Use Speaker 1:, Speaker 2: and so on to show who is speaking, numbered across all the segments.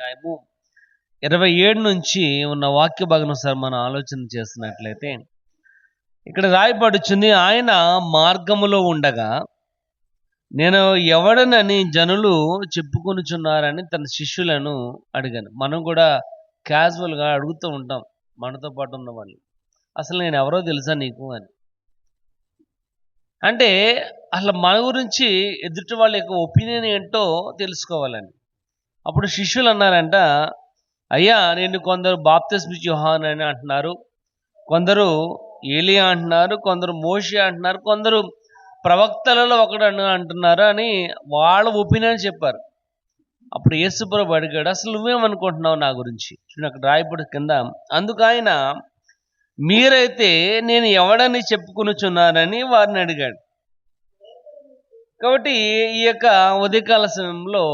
Speaker 1: అధ్యాయము 27 నుంచి ఉన్న వాక్య భాగం సార్ మనం ఆలోచన చేస్తున్నట్లయితే ఇక్కడ రాయబడుచుంది, ఆయన మార్గములో ఉండగా నేను ఎవడనని జనులు చెప్పుకొనుచున్నారని తన శిష్యులను అడిగాను. మనం కూడా క్యాజువల్గా అడుగుతూ ఉంటాం మనతో పాటు ఉన్న వాళ్ళు, అసలు నేను ఎవరో తెలుసా నీకు అని. అంటే అసలు మన గురించి ఎదుటి వాళ్ళ యొక్క ఒపీనియన్ ఏంటో తెలుసుకోవాలని. అప్పుడు శిష్యులు అన్నారంట, అయ్యా నేను కొందరు బాప్తిస్మ యోహాను అని అంటున్నారు, కొందరు ఏలియా అంటున్నారు, కొందరు మోషే అంటున్నారు, కొందరు ప్రవక్తలలో ఒకడు అంటున్నారు అని వాళ్ళ ఒపీనియన్ చెప్పారు. అప్పుడు యేసుప్రభు అడిగాడు, అసలు నువ్వేమనుకుంటున్నావు నా గురించి? అక్కడ రాయబడి కింద, అందుకు ఆయన మీరైతే నేను ఎవడని చెప్పుకొనుచున్నారని వారిని అడిగాడు. కాబట్టి ఈ యొక్క ఉదయకాల సమయంలో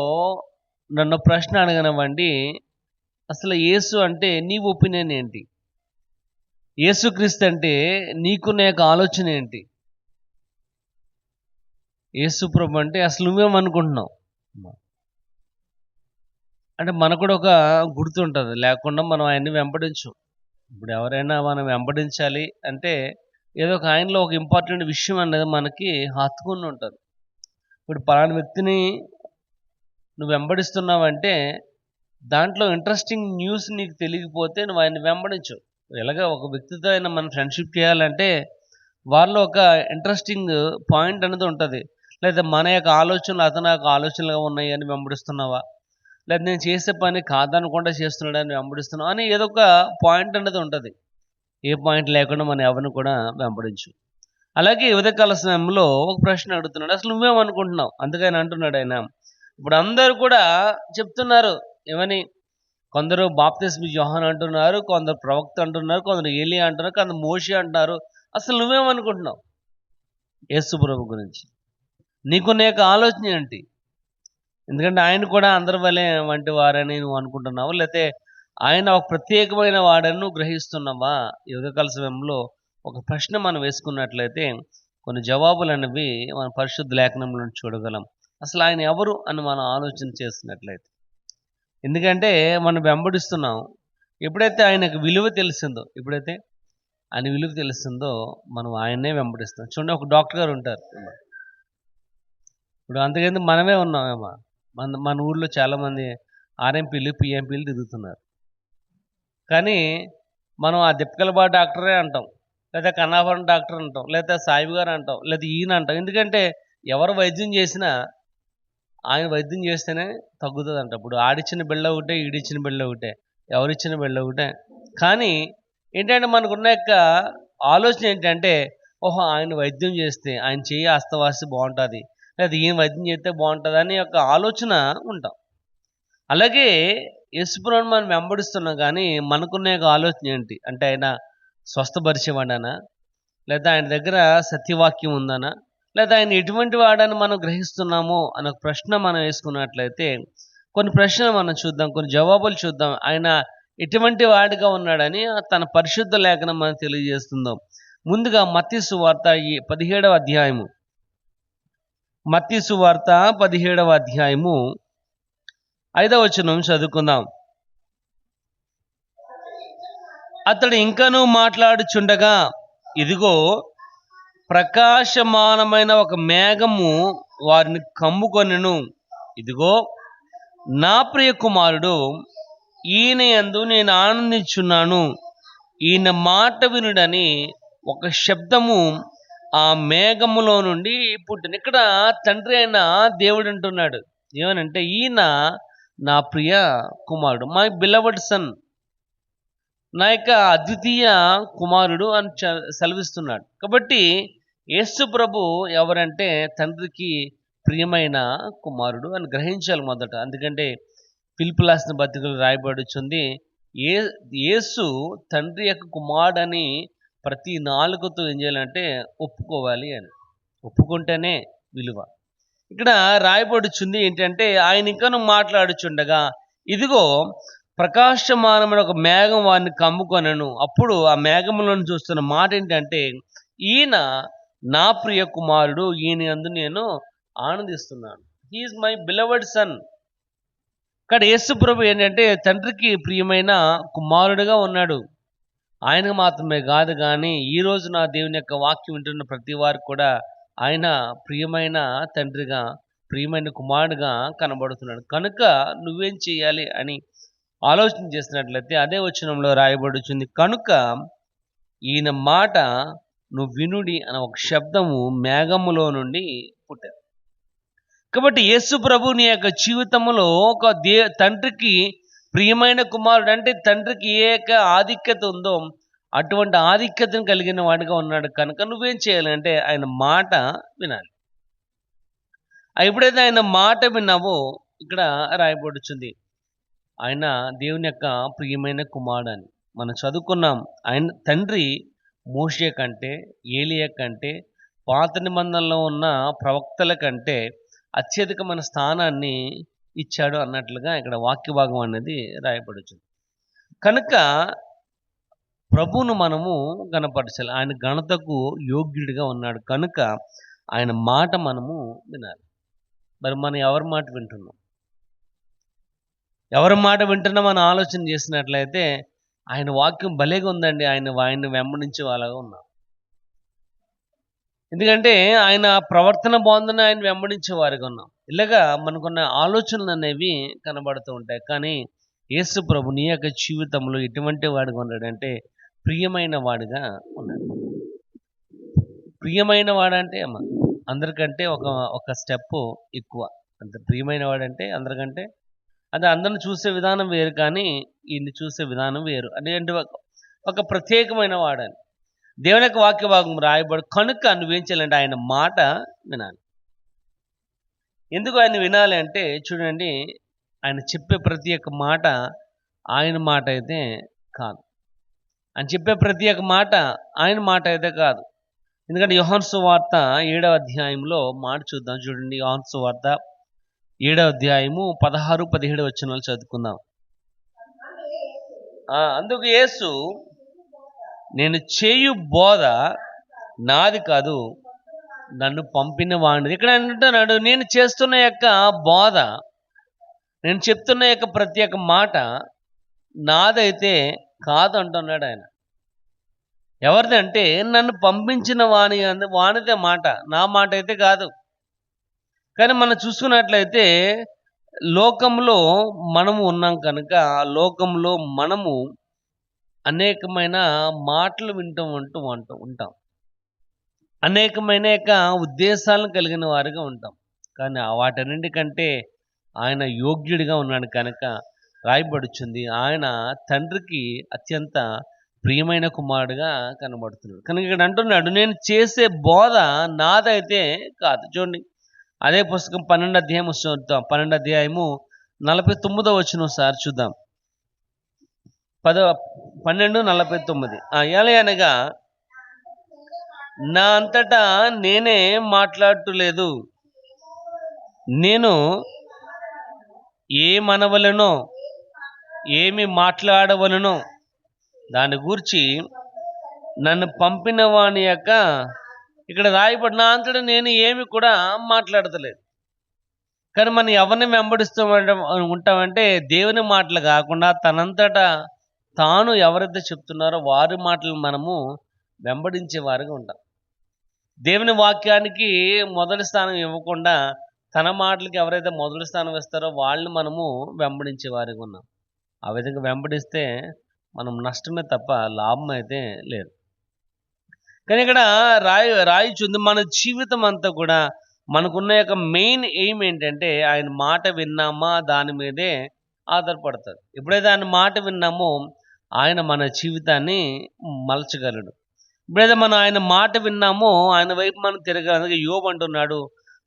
Speaker 1: నన్ను ప్రశ్న అడగనివ్వండి, అసలు యేసు అంటే నీ ఒపీనియన్ ఏంటి? యేసుక్రీస్తు అంటే నీకున్న యొక్క ఆలోచన ఏంటి? యేసు ప్రభు అంటే అసలు నువ్వేమనుకుంటున్నావు? అంటే మనకు కూడా ఒక గుర్తు ఉంటుంది, లేకుండా మనం ఆయన్ని వెంబడించు. ఇప్పుడు ఎవరైనా మనం వెంబడించాలి అంటే ఏదో ఒక ఆయనలో ఒక ఇంపార్టెంట్ విషయం అనేది మనకి హత్తుకుని ఉంటుంది. ఇప్పుడు పలానా వ్యక్తిని నువ్వు వెంబడిస్తున్నావంటే దాంట్లో ఇంట్రెస్టింగ్ న్యూస్ నీకు తెలియకపోతే నువ్వు ఆయన వెంబడించు. ఎలాగ ఒక వ్యక్తితో అయినా మనం ఫ్రెండ్షిప్ చేయాలంటే వారిలో ఒక ఇంట్రెస్టింగ్ పాయింట్ అనేది ఉంటుంది. లేదా మన యొక్క ఆలోచనలు అతని యొక్క ఆలోచనలుగా ఉన్నాయి అని వెంబడిస్తున్నావా, లేదా నేను చేసే పని కాదనకుండా చేస్తున్నాడని వెంబడిస్తున్నావు అని ఏదో ఒక పాయింట్ అనేది ఉంటుంది. ఏ పాయింట్ లేకుండా మనం ఎవరిని కూడా వెంబడించు. అలాగే ఉదయకాల సమయంలో ఒక ప్రశ్న అడుగుతున్నాడు, అసలు నువ్వేమనుకుంటున్నావు? అందుకని అంటున్నాడు ఆయన. ఇప్పుడు అందరూ కూడా చెప్తున్నారు ఏమని, కొందరు బాప్తిస్మ యోహాను అంటున్నారు, కొందరు ప్రవక్త అంటున్నారు, కొందరు ఏలియా అంటున్నారు, కొందరు మోషే అంటున్నారు. అసలు నువ్వేమనుకుంటున్నావు యేసు ప్రభు గురించి? నీకున్న యొక్క ఆలోచన ఏంటి? ఎందుకంటే ఆయన కూడా అందరి వలె వంటి వారని నువ్వు అనుకుంటున్నావు, లేకపోతే ఆయన ఒక ప్రత్యేకమైన వాడని నువ్వు గ్రహిస్తున్నావా? ఈ ఉదయకాల సమయంలో ఒక ప్రశ్న మనం వేసుకున్నట్లయితే కొన్ని జవాబులు అనేవి మన పరిశుద్ధ లేఖనంలో చూడగలం. అసలు ఆయన ఎవరు అని మనం ఆలోచన చేస్తున్నట్లయితే, ఎందుకంటే మనం వెంబడిస్తున్నాం. ఎప్పుడైతే ఆయనకు విలువ తెలిసిందో, ఎప్పుడైతే ఆయన విలువ తెలుస్తుందో మనం ఆయన్నే వెంబడిస్తాం. చూడండి, ఒక డాక్టర్ గారు ఉంటారు. ఇప్పుడు అంతకంటే మనమే ఉన్నామేమో. మన ఊర్లో చాలామంది ఆర్ఎంపీలు పిఎంపీలు తిరుగుతున్నారు. కానీ మనం ఆ దిప్పకలబాటు డాక్టరే అంటాం, లేదా కన్నాపురం డాక్టర్ అంటాం, లేదా సాయిబు గారు అంటాం, లేదా ఈయన అంటాం. ఎందుకంటే ఎవరు వైద్యం చేసినా ఆయన వైద్యం చేస్తేనే తగ్గుతుంది అంట. ఇప్పుడు ఆడిచ్చిన బిళ్ళ ఒకటే, ఈడిచ్చిన బిళ్ళ ఒకటే, ఎవరిచ్చిన బిళ్ళ ఒకటే. కానీ ఏంటంటే మనకున్న యొక్క ఆలోచన ఏంటంటే, ఓహో ఆయన వైద్యం చేస్తే ఆయన చేయి అస్తవాసి బాగుంటుంది, లేదా ఈయన వైద్యం చేస్తే బాగుంటుంది అని యొక్క ఆలోచన ఉంటాం. అలాగే యేసుప్రభువుని మనం వెంబడిస్తున్నాం, కానీ మనకున్న యొక్క ఆలోచన ఏంటి అంటే, ఆయన స్వస్థపరిచేవాడనా, లేదా ఆయన దగ్గర సత్యవాక్యం ఉందనా, లేదా ఆయన ఎటువంటి వాడని మనం గ్రహిస్తున్నామో అనే ఒక ప్రశ్న మనం వేసుకున్నట్లయితే కొన్ని ప్రశ్నలు మనం చూద్దాం, కొన్ని జవాబులు చూద్దాం. ఆయన ఎటువంటి వాడిగా ఉన్నాడని తన పరిశుద్ధ లేఖనం మనం తెలియజేస్తుందో. ముందుగా మత్తయి సువార్త 17వ అధ్యాయము, మత్తయి సువార్త 17వ అధ్యాయము 5వ వచనం చదువుకుందాం. అతడు ఇంకనూ మాట్లాడుచుండగా, ఇదిగో ప్రకాశమానమైన ఒక మేఘము వారిని కమ్ముకొనెను. ఇదిగో నా ప్రియ కుమారుడు, ఈయన యందు నేను ఆనందించున్నాను, ఈయన మాట వినుడని ఒక శబ్దము ఆ మేఘములో నుండి పుట్టిన. ఇక్కడ తండ్రి అయిన దేవుడు అంటున్నాడు ఏమనంటే, ఈయన నా ప్రియ కుమారుడు, మై బిలవడ్ సన్, నా యొక్క అద్వితీయ కుమారుడు అని సెలవిస్తున్నాడు. కాబట్టి యేసు ప్రభు ఎవరంటే తండ్రికి ప్రియమైన కుమారుడు అని గ్రహించాలి మొదట. ఎందుకంటే ఫిలిప్పీ రాసిన పత్రికలు రాయబడుచుంది, యేసు తండ్రి యొక్క కుమారుడని ప్రతి నాలుకతో ఏం చేయాలంటే ఒప్పుకోవాలి అని. ఒప్పుకుంటేనే విలువ. ఇక్కడ రాయబడుచుంది ఏంటంటే, ఆయన ఇంకనూ మాట్లాడుచుండగా, ఇదిగో ప్రకాశమానమైన ఒక మేఘం వారిని కమ్ముకొనెను. అప్పుడు ఆ మేఘంలో చూస్తున్న మాట ఏంటంటే, ఈయన నా ప్రియ కుమారుడు, ఈయన యందు నేను ఆనందిస్తున్నాను. He is my beloved son. కానీ యేసు ప్రభు ఏంటంటే తండ్రికి ప్రియమైన కుమారుడుగా ఉన్నాడు. ఆయనకు మాత్రమే కాదు కానీ ఈరోజు నా దేవుని యొక్క వాక్యం వింటున్న ప్రతి వారికి కూడా ఆయన ప్రియమైన తండ్రిగా, ప్రియమైన కుమారుడుగా కనబడుతున్నాడు. కనుక నువ్వేం చేయాలి అని ఆలోచన చేసినట్లయితే అదే వచనంలో రాయబడుచుంది, కనుక ఈయన మాట నువ్వు వినుడి అనే ఒక శబ్దము మేఘములో నుండి పుట్టారు. కాబట్టి యేసు ప్రభు నీ యొక్క జీవితంలో ఒక తండ్రికి ప్రియమైన కుమారుడు, అంటే తండ్రికి ఏ యొక్క ఆధిక్యత ఉందో అటువంటి ఆధిక్యతను కలిగిన వాడిగా ఉన్నాడు. కనుక నువ్వేం చేయాలి అంటే ఆయన మాట వినాలి. ఎప్పుడైతే ఆయన మాట విన్నావో ఇక్కడ రాయబడుచుంది ఆయన దేవుని యొక్క ప్రియమైన కుమారుడు అని మనం చదువుకున్నాం. ఆయన తండ్రి మోషే కంటే, ఏలియా కంటే, పాత నిబంధనలో ఉన్న ప్రవక్తల కంటే అత్యధికమైన స్థానాన్ని ఇచ్చాడు అన్నట్లుగా ఇక్కడ వాక్య భాగం అనేది రాయబడుతుంది. కనుక ప్రభువును మనము గణపరచాలి. ఆయన ఘనతకు యోగ్యుడిగా ఉన్నాడు. కనుక ఆయన మాట మనము వినాలి. మరి మనం ఎవరి మాట వింటున్నాం? ఎవరి మాట వింటున్నా మనం ఆలోచన చేసినట్లయితే ఆయన వాక్యం భలేగా ఉందండి. ఆయన వెంబడించే వాళ్ళగా ఉన్నాం. ఎందుకంటే ఆయన ప్రవర్తన బాగుందని ఆయన వెంబడించే వారిగా ఉన్నాం. ఇలాగా మనకున్న ఆలోచనలు అనేవి కనబడుతూ ఉంటాయి. కానీ యేసు ప్రభు నీ యొక్క జీవితంలో ఎటువంటి వాడిగా ఉన్నాడంటే ప్రియమైన వాడిగా ఉన్నాడు. ప్రియమైన వాడంటే అందరికంటే ఒక స్టెప్ ఎక్కువ. అంత ప్రియమైన వాడంటే అందరికంటే, అంటే అందరిని చూసే విధానం వేరు కానీ ఈయన్ని చూసే విధానం వేరు. అంటే ఒక ప్రత్యేకమైన వాడని దేవుని యొక్క వాక్య భాగం రాయబడి, కనుక నువ్వేం చేయాలంటే ఆయన మాట వినాలి. ఎందుకు ఆయన వినాలి అంటే చూడండి, ఆయన చెప్పే ప్రతి ఒక్క మాట ఆయన మాట అయితే కాదు. ఆయన చెప్పే ప్రతి ఒక్క మాట ఆయన మాట అయితే కాదు. ఎందుకంటే యోహాను సువార్త 7వ అధ్యాయంలో మాట చూద్దాం. చూడండి, యోహాను సువార్త 7వ అధ్యాయము 16-17 వచనాలు చదువుకుందాం. అందుకు యేసు, నేను చేయు బోధ నాది కాదు, నన్ను పంపిన వాడిని. ఇక్కడ అంటున్నాడు, నేను చేస్తున్న యొక్క బోధ, నేను చెప్తున్న యొక్క ప్రతి ఒక్క మాట నాదైతే కాదు అంటున్నాడు ఆయన. ఎవరిది అంటే నన్ను పంపించిన వానిదే మాట, నా మాట అయితే కాదు. కానీ మనం చూసుకున్నట్లయితే లోకంలో మనము ఉన్నాం కనుక ఆ లోకంలో మనము అనేకమైన మాటలు వింటూ ఉంటాం. అనేకమైన యొక్క ఉద్దేశాలను కలిగిన వారిగా ఉంటాం. కానీ వాటన్నింటికంటే ఆయన యోగ్యుడిగా ఉన్నాడు కనుక రాయబడుచుంది, ఆయన తండ్రికి అత్యంత ప్రియమైన కుమారుడుగా కనబడుతున్నాడు. కనుక ఇక్కడ అంటున్నాడు, నేను చేసే బోధ నాదైతే కాదు. చూడండి, అదే పుస్తకం 12వ అధ్యాయం చూద్దాం. 12వ అధ్యాయము 49వ వచనం సార్ చూద్దాం. 12:49. ఎలా అనగా, నా అంతటా నేనే మాట్లాడలేదు, నేను ఏమనవలనో ఏమి మాట్లాడవలనో దాని గురించి నన్ను పంపిన వాని యొక్క, ఇక్కడ రాయబడిన అంతటా నేను ఏమి కూడా మాట్లాడతలేదు. కానీ మనం ఎవరిని వెంబడిస్తూ ఉంటామంటే దేవుని మాటలు కాకుండా తనంతటా తాను ఎవరైతే చెప్తున్నారో వారి మాటలు మనము వెంబడించే వారిగా ఉంటాం. దేవుని వాక్యానికి మొదటి స్థానం ఇవ్వకుండా తన మాటలకి ఎవరైతే మొదటి స్థానం ఇస్తారో వాళ్ళని మనము వెంబడించే వారిగా ఉన్నాం. ఆ విధంగా వెంబడిస్తే మనం నష్టమే తప్ప లాభం అయితే లేదు. కానీ ఇక్కడ రాయిచుంది, మన జీవితం అంతా కూడా మనకున్న యొక్క మెయిన్ ఎయిమ్ ఏంటంటే ఆయన మాట విన్నామా దాని మీదే ఆధారపడుతుంది. ఎప్పుడైతే ఆయన మాట విన్నామో ఆయన మన జీవితాన్ని మలచగలడు. ఎప్పుడైతే మనం ఆయన మాట విన్నామో ఆయన వైపు మనం తిరగాలి. యోబు అంటున్నాడు,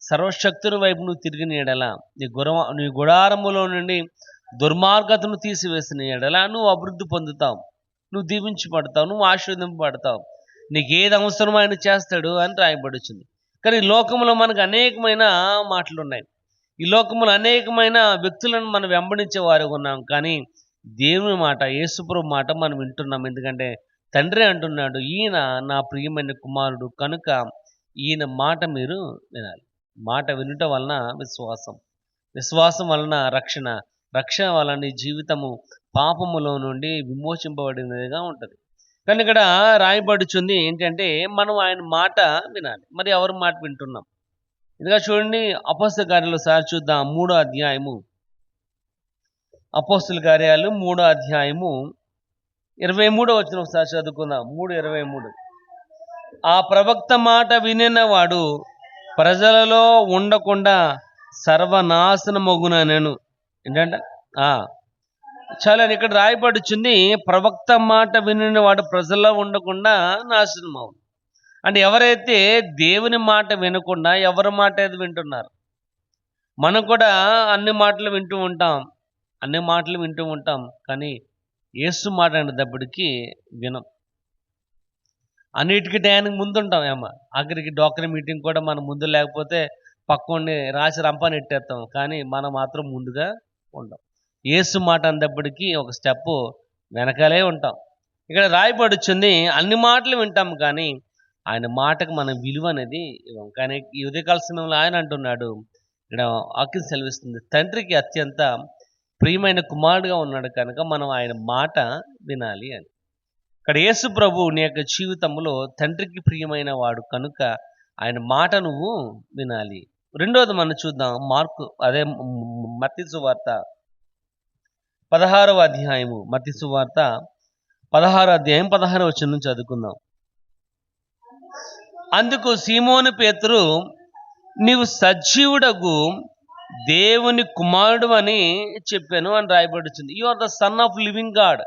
Speaker 1: సర్వశక్తుని వైపు నువ్వు తిరిగిన ఎడల, నీ గుడారములో నుండి దుర్మార్గతను తీసివేసిన ఎడల నువ్వు అభివృద్ధి పొందుతావు, నువ్వు దీవించబడతావు, నువ్వు ఆశీర్వదింపబడతావు, నీకు ఏది అవసరమో ఆయన చేస్తాడు అని రాయబడుతుంది. కానీ ఈ లోకంలో మనకు అనేకమైన మాటలు ఉన్నాయి. ఈ లోకంలో అనేకమైన వ్యక్తులను మనం వెంబడించే వారుగా ఉన్నాం. కానీ దేవుని మాట, యేసుప్రభు మాట మనం వింటున్నాం. ఎందుకంటే తండ్రి అంటున్నాడు, ఈయన నా ప్రియమైన కుమారుడు కనుక ఈయన మాట మీరు వినాలి. మాట వినుట వలన విశ్వాసం, విశ్వాసం వలన రక్షణ, రక్షణ వల్ల నీ జీవితము పాపములో నుండి విమోచింపబడినదిగా ఉంటుంది. కానీ ఇక్కడ రాయబడుచుంది ఏంటంటే మనం ఆయన మాట వినాలి. మరి ఎవరి మాట వింటున్నాం? ఇదిగా చూడండి, అపోస్తల కార్యాలు సార్ చూద్దాం. 3వ అధ్యాయము, అపోస్తల కార్యాలు 3వ అధ్యాయము 23వ వచనం ఒకసారి చదువుకుందాం. 3:23. ఆ ప్రవక్త మాట వినినవాడు ప్రజలలో ఉండకుండా సర్వనాశనమగుననెను. ఏంటంట? చాలా ఇక్కడ రాయబడుచుంది, ప్రవక్త మాట వినినవాడు ప్రజల్లో ఉండకుండా నాశనం అవును. అంటే ఎవరైతే దేవుని మాట వినకుండా ఎవరి మాట అయితే వింటున్నారు. మనం కూడా అన్ని మాటలు వింటూ ఉంటాం, కానీ యేసు మాట అనేటప్పటికీ వినం. అన్నిటికీ టయానికి ముందుంటాం. ఆఖరికి డాక్టర్ మీటింగ్ కూడా మనం ముందు లేకపోతే పక్కని రాసి రంపాన్ని ఎట్టేస్తాం, కానీ మనం మాత్రం ముందుగా ఉంటాం. యేసు మాట అనేటప్పటికీ ఒక స్టెప్ వెనకాలే ఉంటాం. ఇక్కడ రాయబడుచుంది, అన్ని మాటలు వింటాం కానీ ఆయన మాటకు మనం విలువ అనేది ఇవ్వం. కానీ ఈ ఉదయకాల సమయంలో ఆయన అంటున్నాడు, ఇక్కడ వాక్యం సెలవిస్తుంది, తండ్రికి అత్యంత ప్రియమైన కుమారుడుగా ఉన్నాడు కనుక మనం ఆయన మాట వినాలి అని. ఇక్కడ యేసు ప్రభు నీ యొక్క జీవితంలో తండ్రికి ప్రియమైన వాడు కనుక ఆయన మాట నువ్వు వినాలి. రెండోది మనం చూద్దాం, మత్తయి సువార్త 16వ అధ్యాయము, మత్తయి సువార్త 16వ అధ్యాయం 16వ వచనం నుంచి చదువుకుందాం. అందుకు సీమోను పేతురు, నీవు సజీవుడగు దేవుని కుమారుడు అని చెప్పాను అని రాయబడుతుంది. You are the son of living God.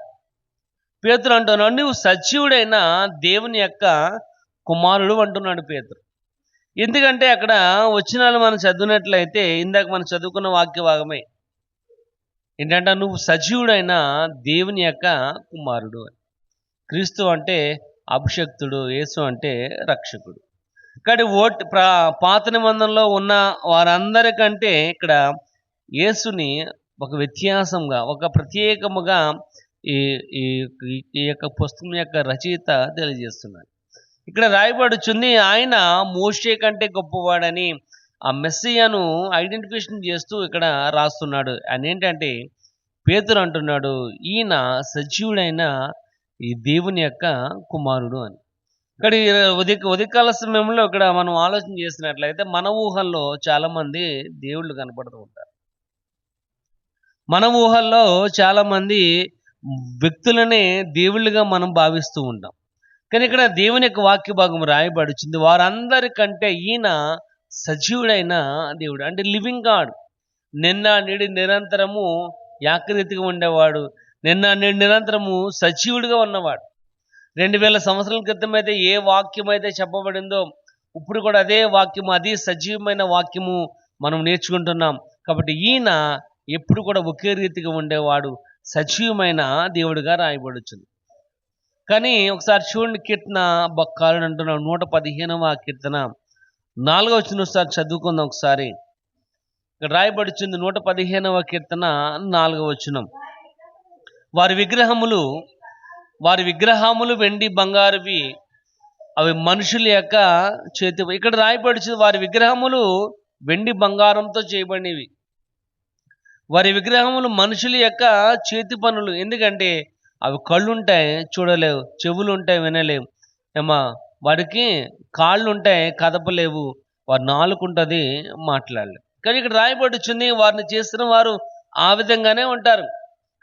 Speaker 1: Peturu అంటున్నాడు, నువ్వు సజీవుడైన దేవుని యొక్క కుమారుడు అంటున్నాడు పేతురు. ఎందుకంటే అక్కడ వచనాలు మనం చదివినట్లయితే ఇందాక మనం చదువుకున్న వాక్య భాగమే ఏంటంటే, నువ్వు సజీవుడైన దేవుని యొక్క కుమారుడు అని. క్రీస్తు అంటే అభిషక్తుడు, యేసు అంటే రక్షకుడు. కానీ పాత నిబంధనలో ఉన్న వారందరికంటే ఇక్కడ యేసుని ఒక వ్యత్యాసంగా, ఒక ప్రత్యేకముగా ఈ యొక్క పుస్తకం యొక్క రచయిత తెలియజేస్తున్నాడు. ఇక్కడ రాయబడుచుంది, ఆయన మోషే కంటే గొప్పవాడని ఆ మెస్సియాను ఐడెంటిఫికేషన్ చేస్తూ ఇక్కడ రాస్తున్నాడు. అని ఏంటంటే, పేతురు అంటున్నాడు, ఈయన సజీవుడైన ఈ దేవుని యొక్క కుమారుడు అని. ఇక్కడ ఉదయకాల సమయంలో ఇక్కడ మనం ఆలోచన చేసినట్లయితే మన ఊహల్లో చాలా మంది దేవుళ్ళు కనపడుతూ ఉంటారు. మన ఊహల్లో చాలా మంది వ్యక్తులనే దేవుళ్ళుగా మనం భావిస్తూ ఉంటాం. కానీ ఇక్కడ దేవుని యొక్క వాక్య భాగం రాయబడుచుంది, వారందరికంటే ఈయన సజీవుడైన దేవుడు, అంటే లివింగ్ గాడ్. నిన్న నేడు నిరంతరము ఏకరీతిగా ఉండేవాడు, నిన్న నేడు నిరంతరము సజీవుడిగా ఉన్నవాడు. 2000 సంవత్సరాల క్రితం అయితే ఏ వాక్యం అయితే చెప్పబడిందో ఇప్పుడు కూడా అదే వాక్యము, అదే సజీవమైన వాక్యము మనం నేర్చుకుంటున్నాం. కాబట్టి ఈయన ఎప్పుడు కూడా ఒకే రీతిగా ఉండేవాడు, సజీవమైన దేవుడిగా రాయబడుచుంది. కానీ ఒకసారి చూడండి, కీర్తన బొక్కాలని అంటున్నాం, 115వ కీర్తన 4వ వచనం ఒకసారి చదువుకుందాం. ఒకసారి ఇక్కడ రాయబడుచుంది, 115వ కీర్తన 4వ వచనం, వారి విగ్రహములు వెండి బంగారువి, అవి మనుషుల యొక్క చేతి. ఇక్కడ రాయబడుచుంది, వారి విగ్రహములు వెండి బంగారంతో చేయబడినవి, వారి విగ్రహములు మనుషుల యొక్క చేతి పనులు. ఎందుకంటే అవి కళ్ళుంటాయి చూడలేవు, చెవులు ఉంటాయి వినలేవు, వాడికి కాళ్ళు ఉంటాయి కదపలేవు, వారి నాలుక ఉంటుంది మాట్లాడలేవు. కానీ ఇక్కడ రాయబడుచుంది, వారిని చేస్తున్న వారు ఆ విధంగానే ఉంటారు.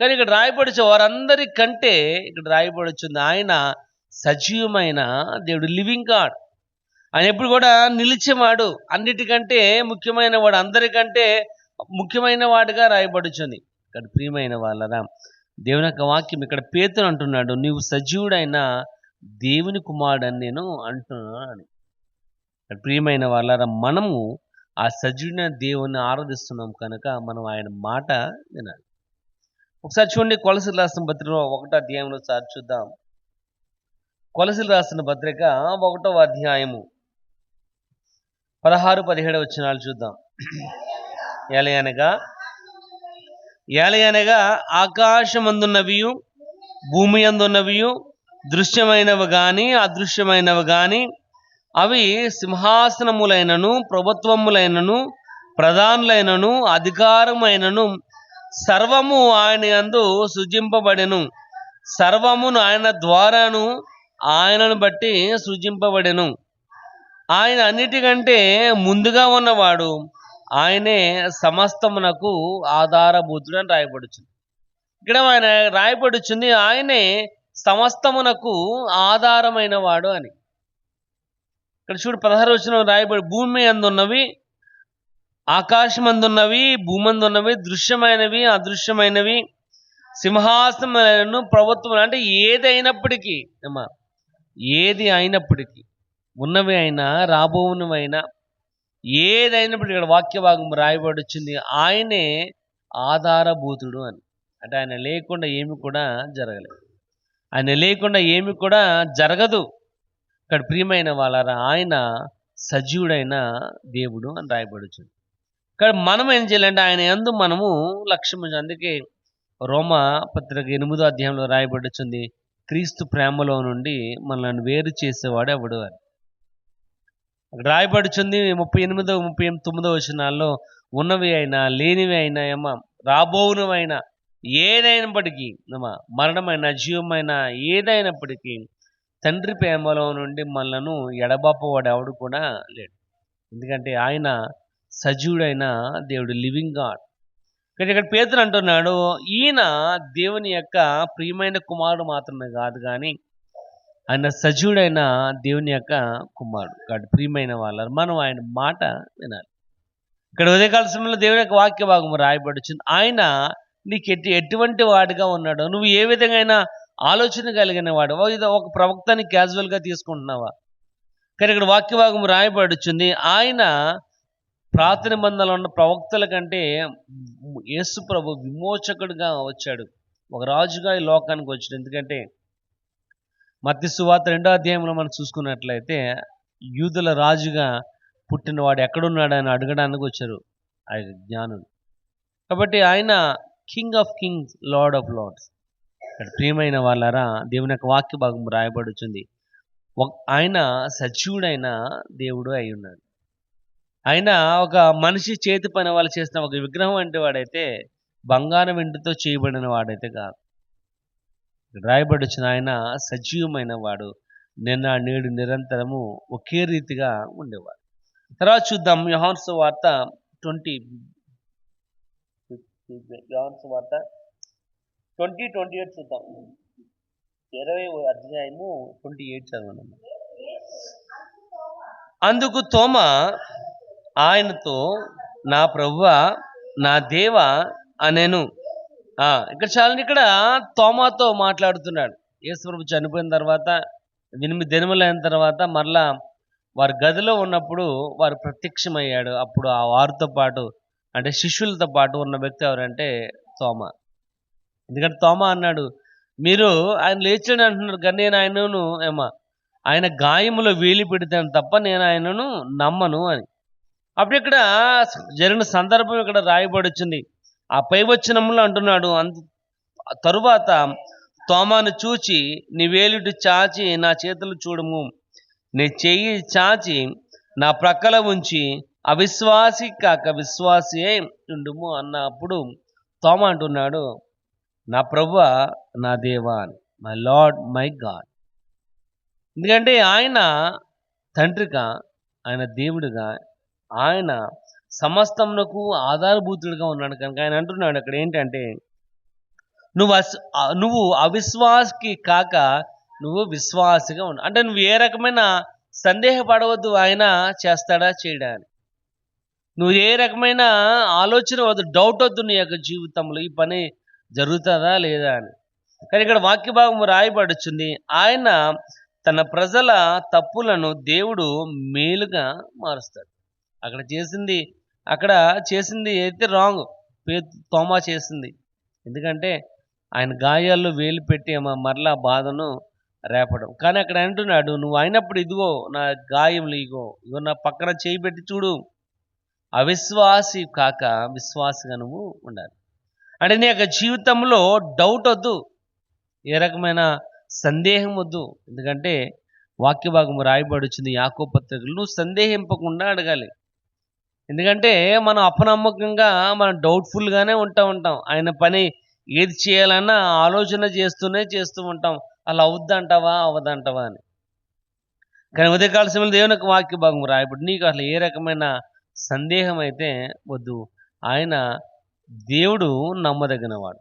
Speaker 1: కానీ ఇక్కడ రాయబడుచు వారందరికంటే ఇక్కడ రాయబడుచుంది, ఆయన సజీవమైన దేవుడు, లివింగ్ గాడ్. ఆయన ఎప్పుడు కూడా నిలిచేవాడు, అన్నిటికంటే ముఖ్యమైన వాడు, అందరికంటే ముఖ్యమైన వాడుగా రాయబడుచుంది. ఇక్కడ ప్రియమైన వాళ్ళరా, దేవుని యొక్క వాక్యం ఇక్కడ పేతురు అంటున్నాడు, నీవు సజీవుడైన దేవుని కుమారుడు అని నేను అంటున్నాను. ప్రియమైన వాళ్ళరా, మనము ఆ సజీవుడైన దేవుని ఆరాధిస్తున్నాం కనుక మనం ఆయన మాట వినాలి. ఒకసారి చూడండి, కొలసీలు రాసిన పత్రిక 1వ అధ్యాయంలో సార్ చూద్దాం. కొలసీలు రాసిన పత్రిక 1వ అధ్యాయము 16-17 వచనాలు చూద్దాం. ఏలయనగా ఆకాశమందున్నవియు భూమి అందున్నవియు దృశ్యమైనవి గాని అదృశ్యమైనవి గాని అవి సింహాసనములైనను ప్రభుత్వములైనను ప్రధానులైనను అధికారమైనను సర్వము ఆయన యందు సృజింపబడెను. సర్వమును ఆయన ద్వారాను ఆయనను బట్టి సృజింపబడెను. ఆయన అన్నిటికంటే ముందుగా ఉన్నవాడు, ఆయనే సమస్తమునకు ఆధారభూతుడు అని రాయబడుచుంది. ఇక్కడ ఆయన రాయబడుచుంది ఆయనే సమస్తమునకు ఆధారమైన వాడు అని. ఇక్కడ చూడు 16వ వచనం రాయబడి, భూమి అందున్నవి, ఆకాశమందున్నవి, భూమందున్నవి, దృశ్యమైనవి అదృశ్యమైనవి, సింహాసనములను ప్రభుత్వం, అంటే ఏదైనప్పటికీ అమ్మా, ఏది అయినప్పటికీ, ఉన్నవి అయినా రాబోవునవైనా ఏదైనప్పటికీ ఇక్కడ వాక్య భాగం రాయబడుచుంది ఆయనే ఆధారభూతుడు అని. అంటే ఆయన లేకుండా ఏమి కూడా జరగలేదు, ఆయన లేకుండా ఏమి కూడా జరగదు. ఇక్కడ ప్రియమైన వాళ్ళారా, ఆయన సజీవుడైన దేవుడు అని రాయబడుచుంది. ఇక్కడ మనం ఏం చేయాలంటే ఆయన యందు మనము లక్ష్యం. అందుకే రోమా పత్రిక 8వ అధ్యాయంలో రాయబడుచుంది, క్రీస్తు ప్రేమలో నుండి మనల్ని వేరు చేసేవాడు ఎవడు అని. అక్కడ రాయబడుచుంది 38, 39 వచనాల్లో, ఉన్నవి అయినా లేనివి అయినా రాబోవునవైనా ఏదైనప్పటికీ మరణమైన జీవమైన ఏదైనప్పటికీ తండ్రి ప్రేమలో నుండి మనలను ఎడబాపవాడు ఎవడు కూడా లేడు. ఎందుకంటే ఆయన సజీవుడైన దేవుడు, లివింగ్ గాడ్. ఇక్కడ పేతురు అంటున్నాడు, ఈయన దేవుని యొక్క ప్రియమైన కుమారుడు మాత్రమే కాదు కానీ ఆయన సజీవుడైన దేవుని యొక్క కుమారుడు. కాబట్టి ప్రియమైన వాళ్ళారు, మనం ఆయన మాట వినాలి. ఇక్కడ ఉదయకాల సమయంలో దేవుని యొక్క వాక్య భాగం రాయబడుచుంది. ఆయన నీకు ఎటువంటి వాడిగా ఉన్నాడో, నువ్వు ఏ విధంగా ఆలోచన కలిగిన వాడు. ఇది ఒక ప్రవక్తని క్యాజువల్గా తీసుకుంటున్నావా? కానీ ఇక్కడ వాక్య భాగం రాయబడుచుంది, ఆయన పాత నిబంధనలో ఉన్న ప్రవక్తల కంటే యేసు ప్రభు విమోచకుడిగా వచ్చాడు, ఒక రాజుగా ఈ లోకానికి వచ్చాడు. ఎందుకంటే మత్తయి సువార్త 2వ అధ్యాయంలో మనం చూసుకున్నట్లయితే, యూదుల రాజుగా పుట్టినవాడు ఎక్కడున్నాడని అడగడానికి వచ్చారు ఆయన జ్ఞానులు. కాబట్టి ఆయన king of kings, lord of lords. ఇక్కడ ప్రియమైన వాళ్ళారా, దేవుని యొక్క వాక్య భాగం రాయబడుచుంది, ఆయన సజీవుడైన దేవుడు అయి ఉన్నాడు. ఆయన ఒక మనిషి చేతి పని వాళ్ళు చేసిన ఒక విగ్రహం అంటే వాడైతే బంగారం వెండితో చేయబడిన వాడైతే కాదు. రాయబడుచున్న ఆయన సజీవమైన వాడు, నిన్న నేడు నిరంతరము ఒకే రీతిగా ఉండేవాడు. తర్వాత చూద్దాం యోహాను సువార్త 20:28 చూద్దాం. 20వ అధ్యాయము 28 చదవండి. అందుకు తోమా ఆయనతో, నా ప్రభువా, నా దేవా అనేను. ఇక్కడ చాలని, ఇక్కడ తోమాతో మాట్లాడుతున్నాడు. యేసు ప్రభు చనిపోయిన తర్వాత 8 దినములైన తర్వాత మరలా వారి గదిలో ఉన్నప్పుడు వారు ప్రత్యక్షమయ్యాడు. అప్పుడు ఆ వారితో పాటు, అంటే శిష్యులతో పాటు ఉన్న వ్యక్తి ఎవరంటే తోమా. ఎందుకంటే తోమా అన్నాడు, మీరు ఆయన లేచాడు అంటున్నారు కానీ నేను ఆయనను ఆయన గాయములో వేలి పెడతాను తప్ప నేను ఆయనను నమ్మను అని. అప్పుడు ఇక్కడ జరిగిన సందర్భం ఇక్కడ రాయబడుచుంది. ఆ పై వచనంలో అంటున్నాడు, తరువాత తోమాను చూచి, నీ వేలిటి చాచి నా చేతులు చూడము, నీ చెయ్యి చాచి నా ప్రక్కల ఉంచి అవిశ్వాసి కాక విశ్వాసియే ఉండుము అన్నప్పుడు తోమా అంటున్నాడు, నా ప్రభువా, నా దేవా అని, మై లార్డ్, మై గాడ్. ఎందుకంటే ఆయన తండ్రిగా, ఆయన దేవుడిగా, ఆయన సమస్తమునకు ఆధారభూతుడిగా ఉన్నాడు కనుక ఆయన అంటున్నాడు అక్కడ ఏంటంటే, నువ్వు అవిశ్వాసికి కాక నువ్వు విశ్వాసిగా ఉన్నావు. అంటే నువ్వు ఏ రకమైన సందేహపడవద్దు, ఆయన చేస్తాడా చేయడా అని. నువ్వు ఏ రకమైన ఆలోచన వద్దు, డౌట్ వద్దు నీ యొక్క జీవితంలో ఈ పని జరుగుతుందా లేదా అని. కానీ ఇక్కడ వాక్య భాగం రాయబడుచుంది, ఆయన తన ప్రజల తప్పులను దేవుడు మేలుగా మారుస్తాడు. అక్కడ చేసింది అయితే రాంగ్, తోమా చేసింది. ఎందుకంటే ఆయన గాయాల్లో వేలు పెట్టి మరలా బాధను రేపడం. కానీ అక్కడ అంటున్నాడు, నువ్వు అయినప్పుడు ఇదిగో నా గాయములు, ఇగో నా పక్కన చేయి పెట్టి చూడు. అవిశ్వాసి కాక విశ్వాసిగా నువ్వు ఉండాలి. అంటే నీ యొక్క జీవితంలో డౌట్ వద్దు, ఏ రకమైన సందేహం వద్దు. ఎందుకంటే వాక్య భాగం రాయబడుచుంది యాకోబు పత్రికలో, నువ్వు సందేహింపకుండా అడగాలి. ఎందుకంటే మనం అపనమ్మకంగా మనం డౌట్‌ఫుల్‌గానే ఉంటాం. ఆయన పని ఏది చేయాలన్నా ఆలోచన చేస్తూ ఉంటాం. అలా అవుద్దంటావా? అవ్వదంటావా అని. కానీ ఉదయకాల సమయంలో దేవుని యొక్క వాక్య భాగం రాయబడి నీకు అసలు ఏ రకమైన సందేహం అయితే వద్దు. ఆయన దేవుడు నమ్మదగినవాడు.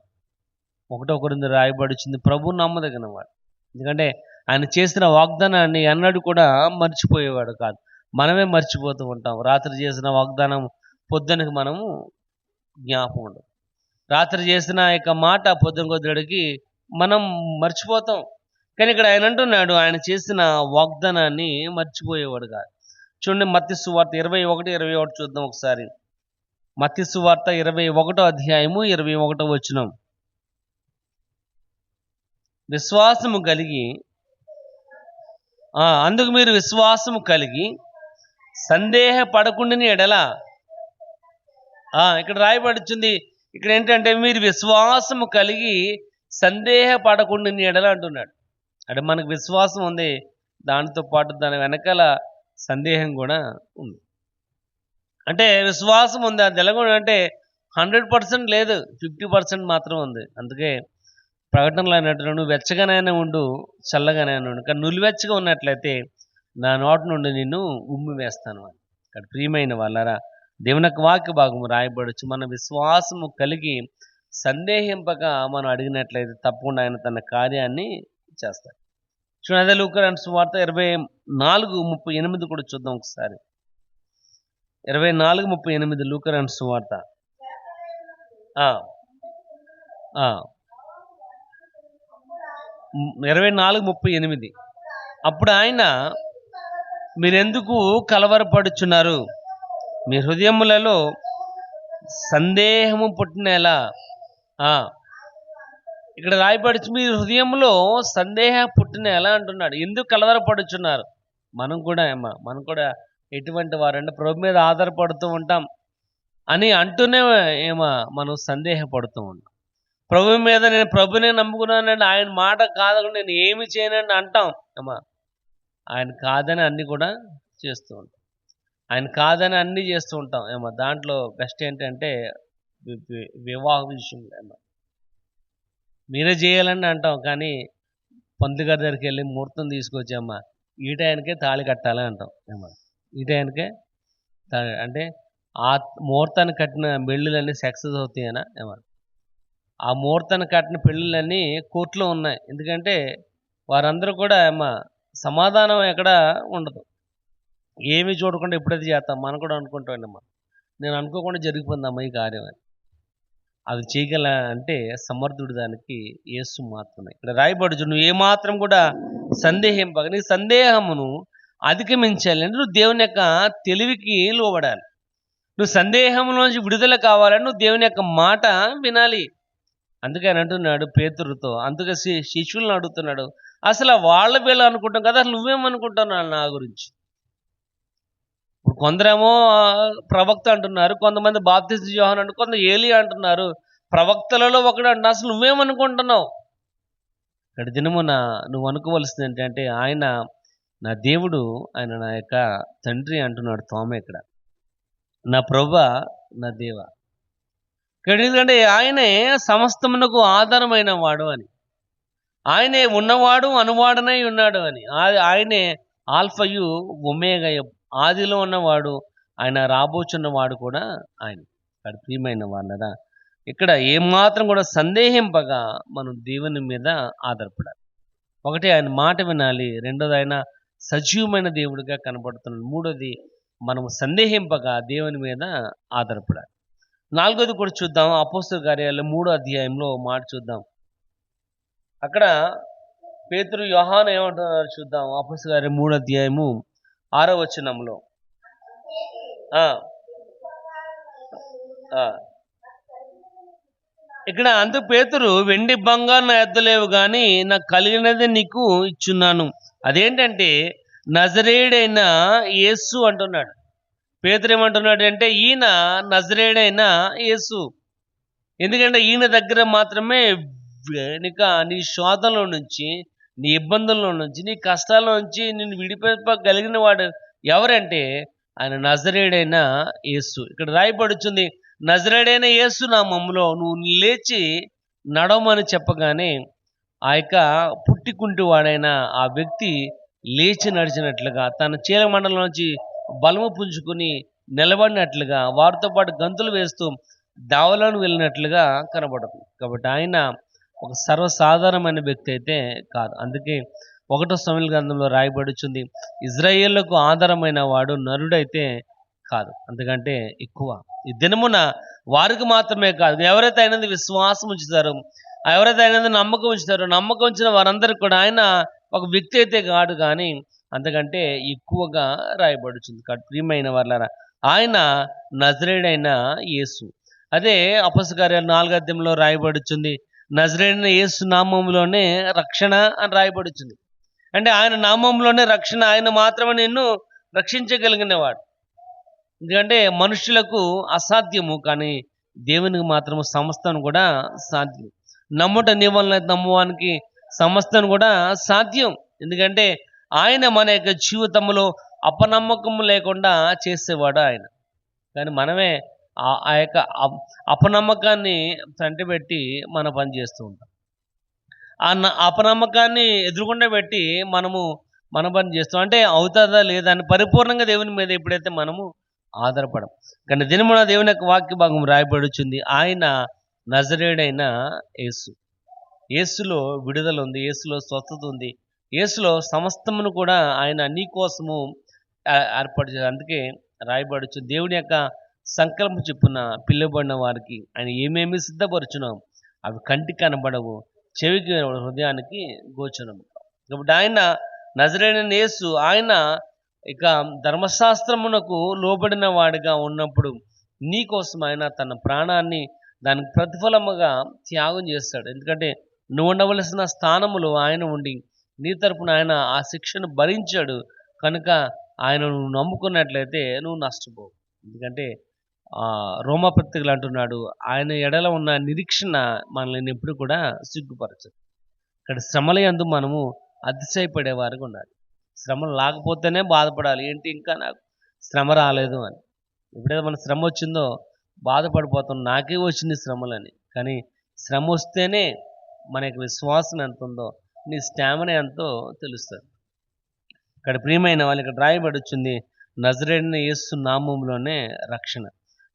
Speaker 1: ఒకటో కొరింథీయులకు రాయబడిచింది ప్రభువు నమ్మదగినవాడు. ఎందుకంటే ఆయన చేసిన వాగ్దానాన్ని ఎన్నడూ కూడా మర్చిపోయేవాడు కాదు. మనమే మర్చిపోతూ ఉంటాం. రాత్రి చేసిన వాగ్దానం పొద్దునకి మనము జ్ఞాపకం ఉండదు. రాత్రి చేసిన యొక్క మాట పొద్దున కొద్దిడికి మనం మర్చిపోతాం. కానీ ఇక్కడ ఆయన అంటున్నాడు ఆయన చేసిన వాగ్దానాన్ని మర్చిపోయేవాడు కాదు. చూడండి మత్తయి సువార్త 21, 21 చూద్దాం ఒకసారి. మత్తయి సువార్త 21వ అధ్యాయము 21వ వచనం. విశ్వాసము కలిగి అందుకు మీరు విశ్వాసము కలిగి సందేహపడకుండాని ఎడల ఇక్కడ రాయబడుచుంది. ఇక్కడ ఏంటంటే మీరు విశ్వాసము కలిగి సందేహపడకుండాని ఎడల అంటున్నాడు. అంటే మనకు విశ్వాసం ఉంది, దానితో పాటు దాని వెనకాల సందేహం కూడా ఉంది. అంటే విశ్వాసం ఉంది, అది ఎలాగో అంటే 100% లేదు, 50% మాత్రం ఉంది. అందుకే ప్రకటనలో అన్నట్లు నువ్వు వెచ్చగానైనా ఉండు, చల్లగానైనా ఉండు, కానీ నులివెచ్చగా ఉన్నట్లయితే నా నోటి నుండి నిన్ను ఉమ్మి వేస్తాను అని. ఇక్కడ ప్రియమైన వాళ్ళారా, దేవుని యొక్క వాక్య భాగము రాయబడచ్చు. మన విశ్వాసము కలిగి సందేహింపక మనం అడిగినట్లయితే తప్పకుండా ఆయన తన కార్యాన్ని చేస్తాడు. చూడండి అదే లూకా సువార్త 24:38 కూడా చూద్దాం ఒకసారి. 24:38 లూకా సువార్త. 24:38 అప్పుడు ఆయన మీరెందుకు కలవరపడుచున్నారు, మీ హృదయములలో సందేహము పుట్టినేలా. ఇక్కడ రాయబడిచి మీ హృదయంలో సందేహ పుట్టిన ఎలా అంటున్నాడు. ఎందుకు కలవరపడుచున్నారు? మనం కూడా ఎటువంటి వారంటే ప్రభు మీద ఆధారపడుతూ ఉంటాం అని అంటూనే మనం సందేహపడుతూ ఉంటాం. ప్రభు మీద నేను ప్రభునే నమ్ముకున్నానండి, ఆయన మాట కాదని నేను ఏమి చేయనండి అంటాం. ఆయన కాదని అన్ని కూడా చేస్తూ ఉంటాం. ఆయన కాదని అన్నీ చేస్తూ ఉంటాం. దాంట్లో బెస్ట్ ఏంటంటే వివాహ విషయంలో మీరే చేయాలని అంటాం. కానీ పంతులు గారి దగ్గరికి వెళ్ళి ముహూర్తం తీసుకొచ్చామ్మా ఈ టైంకే తాళి కట్టాలని అంటాం. ఈ టైంకే అంటే ఆ ముహూర్తాన్ని కట్టిన పెళ్ళిళ్ళన్నీ సక్సెస్ అవుతాయనా? ఆ ముహూర్తాన్ని కట్టిన పెళ్ళిళ్ళన్నీ కోర్టులో ఉన్నాయి. ఎందుకంటే వారందరూ కూడా సమాధానం ఎక్కడ ఉండదు. ఏమీ చూడకుండా ఎప్పుడైతే చేస్తాం మనం కూడా అనుకుంటామమ్మా, నేను అనుకోకుండా జరిగిపోయిందమ్మా ఈ కార్యం అని. అది చేయగల అంటే సమర్థుడు దానికి యేసు మాత్రమే. ఇక్కడ రాయబడుచు నువ్వు ఏమాత్రం కూడా సందేహింపక నీ సందేహమును అధిగమించాలి అంటే నువ్వు దేవుని యొక్క తెలివికి లోబడాలి. నువ్వు సందేహంలోంచి విడుదల కావాలని నువ్వు దేవుని యొక్క మాట వినాలి. అందుకే ఆయన అంటున్నాడు పేతురుతో, అందుకే శిష్యులను అడుగుతున్నాడు, అసలు వీళ్ళు అనుకుంటాం కదా, అసలు నువ్వేమనుకుంటున్నావు నా గురించి? ఇప్పుడు కొందరేమో ప్రవక్త అంటున్నారు, కొంతమంది బాప్తిస్మ యోహాను అంటారు, కొంత ఏలియా అంటున్నారు, ప్రవక్తలలో ఒకడు అంటున్నా. అసలు నువ్వేమనుకుంటున్నావు? ఇక్కడ దినమున నువ్వు అనుకోవలసింది ఏంటంటే ఆయన నా దేవుడు, ఆయన నా యొక్క తండ్రి అంటున్నాడు తోమ ఇక్కడ, నా ప్రభువా నా దేవ. ఇక్కడ ఎందుకంటే ఆయనే సమస్తమునకు ఆధారమైన వాడు అని, ఆయనే ఉన్నవాడు అనువాడనై ఉన్నాడు అని, ఆయనే ఆల్ఫయు ఒమేగా, ఆదిలో ఉన్నవాడు, ఆయన రాబోచున్నవాడు కూడా ఆయన. ఇక్కడ ప్రియమైన వాళ్ళరా, ఇక్కడ ఏమాత్రం కూడా సందేహింపగా మనం దేవుని మీద ఆధారపడాలి. ఒకటి ఆయన మాట వినాలి, రెండోది ఆయన సజీవమైన దేవుడిగా కనబడుతున్నాడు, మూడోది మనం సందేహింపగా దేవుని మీద ఆధారపడాలి. నాలుగోది కూడా చూద్దాం. అపోస్తలుల కార్యాలు 3వ అధ్యాయంలో మాట చూద్దాం. అక్కడ పేతురు యోహాను ఏమంటున్నారు చూద్దాం. అపోస్తలుల కార్యాలు 3వ అధ్యాయము 6వ వచనంలో ఇక్కడ అందుకు పేతురు, వెండి బంగారు నా యొద్ద లేవు కానీ నాకు కలిగినది నీకు ఇచ్చున్నాను. అదేంటంటే నజరేయుడైన యేసు అంటున్నాడు. పేతురు ఏమంటున్నాడు అంటే ఈయన నజరేయుడైన యేసు. ఎందుకంటే ఈయన దగ్గర మాత్రమే నీ శోధనలో నుంచి, నీ ఇబ్బందుల్లో నుంచి, నీ కష్టాల నుంచి నిన్ను విడిపించగలిగిన వాడు ఎవరంటే ఆయన నజరేయుడైన యేసు. ఇక్కడ రాయబడుచుంది, నజరేయుడైన యేసు నామములో నువ్వు లేచి నడవమని చెప్పగానే ఆ యొక్క పుట్టికుంటివాడైన ఆ వ్యక్తి లేచి నడిచినట్లుగా, తన చీలమండలం నుంచి బలము పుంజుకుని నిలబడినట్లుగా, వారితో పాటు గంతులు వేస్తూ దావలోను వెళ్ళినట్లుగా కనబడుతుంది. కాబట్టి ఆయన ఒక సర్వసాధారణమైన వ్యక్తి అయితే కాదు. అందుకే 1 సమూయేలు గ్రంథంలో రాయబడుచుంది, ఇజ్రాయేలుకు ఆధారమైన వాడు నరుడైతే కాదు, అంతకంటే ఎక్కువ. ఈ దినమున వారికి మాత్రమే కాదు, ఎవరైతే ఆయన యందు విశ్వాసం ఉంచుతారో, ఎవరైతే ఆయన యందు నమ్మకం ఉంచుతారో, నమ్మకం ఉంచిన వారందరికీ కూడా ఆయన ఒక వ్యక్తి అయితే కాడు, కానీ అంతకంటే ఎక్కువగా రాయబడుచుంది. కాబట్టి ప్రియమైన వారలారా, ఆయన నజరేయుడైన యేసు. అదే అపొస్తలుల కార్యాలు 4వ అధ్యాయంలో రాయబడుచుంది, నజరేయుడైన యేసు నామములోనే రక్షణ అని రాయబడుచుంది. అంటే ఆయన నామంలోనే రక్షణ, ఆయన మాత్రమే నిన్ను రక్షించగలిగినవాడు. ఎందుకంటే మనుషులకు అసాధ్యము, కానీ దేవునికి మాత్రము సమస్తం కూడా సాధ్యం. నమ్ముట నీ వలన నమ్మువానికి సమస్తం కూడా సాధ్యం. ఎందుకంటే ఆయన మన యొక్క జీవితంలో అపనమ్మకము లేకుండా చేసేవాడు ఆయన. కానీ మనమే ఆ యొక్క అపనమ్మకాన్ని పెట్టి మన పని చేస్తూ ఉంటాం. అపనమ్మకాన్ని ఎదురుగుండా పెట్టి మనము మన పని చేస్తాం. అంటే అవుతుందా లేదా అని పరిపూర్ణంగా దేవుని మీద ఎప్పుడైతే మనము ఆధారపడం. కానీ దినమున దేవుని యొక్క వాక్య భాగం రాయబడుచుంది, ఆయన నజరేయుడైన యేసు. యేసులో విడుదల ఉంది, యేసులో స్వస్థత ఉంది, యేసులో సమస్తమును కూడా ఆయన నీ కోసము ఏర్పాటు చేశారు. అందుకే రాయబడుచు, దేవుని యొక్క సంకల్పం చెప్పున పిలువబడిన వారికి ఆయన ఏమేమి సిద్ధపరచున్నాం అవి కంటికి కనబడవు, చెవికి హృదయానికి గోచరము. కాబట్టి ఆయన నజరేయుడైన యేసు, ఆయన ఇక ధర్మశాస్త్రమునకు లోబడిన వాడిగా ఉన్నప్పుడు నీ కోసం ఆయన తన ప్రాణాన్ని దానికి ప్రతిఫలముగా త్యాగం చేస్తాడు. ఎందుకంటే నువ్వు ఉండవలసిన స్థానములో ఆయన ఉండి నీ తరపున ఆయన ఆ శిక్షను భరించాడు. కనుక ఆయన నువ్వు నమ్ముకున్నట్లయితే నువ్వు నష్టపోవు. ఎందుకంటే రోమపత్రికలు అంటున్నాడు, ఆయన ఎడల ఉన్న నిరీక్షణ మనల్ని ఎప్పుడు కూడా సిగ్గుపరచదు. ఇక్కడ శ్రమల యందు మనము అతిశయపడేవారుగా ఉండాలి. శ్రమలు లేకపోతేనే బాధపడాలి, ఏంటి ఇంకా నాకు శ్రమ రాలేదు అని. ఎప్పుడైతే మన శ్రమ వచ్చిందో బాధపడిపోతాం, నాకే వచ్చింది శ్రమలని. కానీ శ్రమ వస్తేనే మన యొక్క విశ్వాసం ఎంత ఉందో, నీ స్టామినా ఎంతో తెలుస్తుంది. ఇక్కడ ప్రియమైన వాళ్ళు, ఇక్కడ రాయబడుచుంది, నజరేయుడైన యేసు నామములోనే రక్షణ.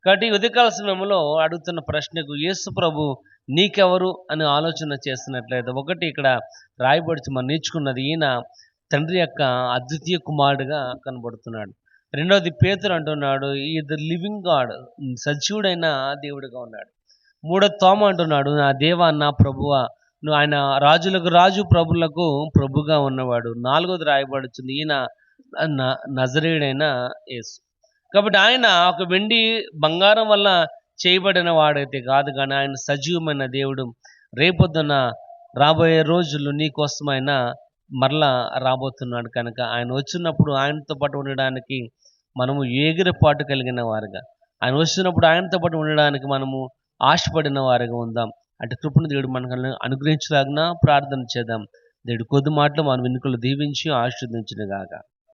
Speaker 1: కాబట్టి ఉదయకాల సమయంలో అడుగుతున్న ప్రశ్నకు యేసు ప్రభు నీకెవరు అని ఆలోచన చేస్తున్నట్లయితే, ఒకటి ఇక్కడ రాయబడుచు మనం నేర్చుకున్నది, ఈయన తండ్రి యొక్క అద్వితీయ కుమారుడుగా కనబడుతున్నాడు. రెండవది పేతురు అంటున్నాడు, ఈ ద లివింగ్ గాడ్, సజీవుడైన దేవుడిగా ఉన్నాడు. మూడోది తోమ అంటున్నాడు, నా దేవా నా ప్రభువా, నువ్వు ఆయన రాజులకు రాజు ప్రభులకు ప్రభుగా ఉన్నవాడు. నాలుగోది రాయబడుతుంది, ఈయన నజరేయుడైన యేసు. కాబట్టి ఆయన ఒక వెండి బంగారం వల్ల చేయబడిన వాడైతే కాదు, కానీ ఆయన సజీవమైన దేవుడు. రేపొద్దున రాబోయే రోజులు నీ కోసం ఆయన మరలా రాబోతున్నాడు. కనుక ఆయన వచ్చినప్పుడు ఆయనతో పాటు ఉండడానికి మనము ఎగిరిపాటు కలిగిన వారుగా, ఆయన వచ్చినప్పుడు ఆయనతో పాటు ఉండడానికి మనము ఆశపడిన వారుగా ఉందాం. అంటే కృపను దేవుడు మనకు అనుగ్రహించలాగిన ప్రార్థన చేద్దాం. దేవుడు కొద్ది మాటలు మన వెనుకలు దీవించి ఆశీర్వదించును గాక.